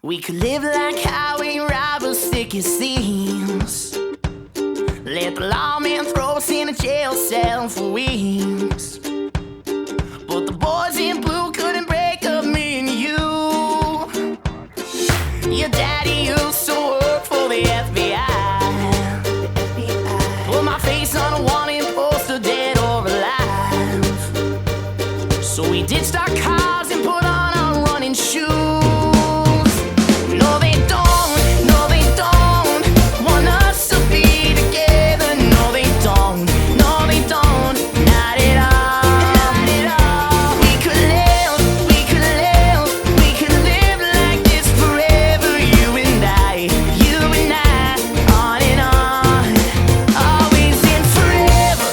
We could live like highway robbers, thick as thieves. Let the lawman throw us in a jail cell for weeks. But the boys in blue couldn't break up me and you. Your daddy used to work for the FBI. Put my face on a wanted poster, dead or alive. So we ditched our cars and put on our running shoes. No, they don't, no, they don't want us to be together. No, they don't, no, they don't, not at all, not at all. We could live, we could live, we could live like this forever. You and I, on and on. Always in forever,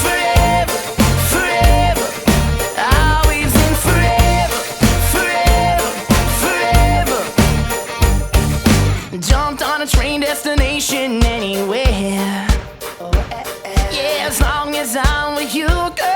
forever, forever. Always in forever, forever, forever. Jumped on a train destination anywhere. Yeah, as long as I'm with you, girl.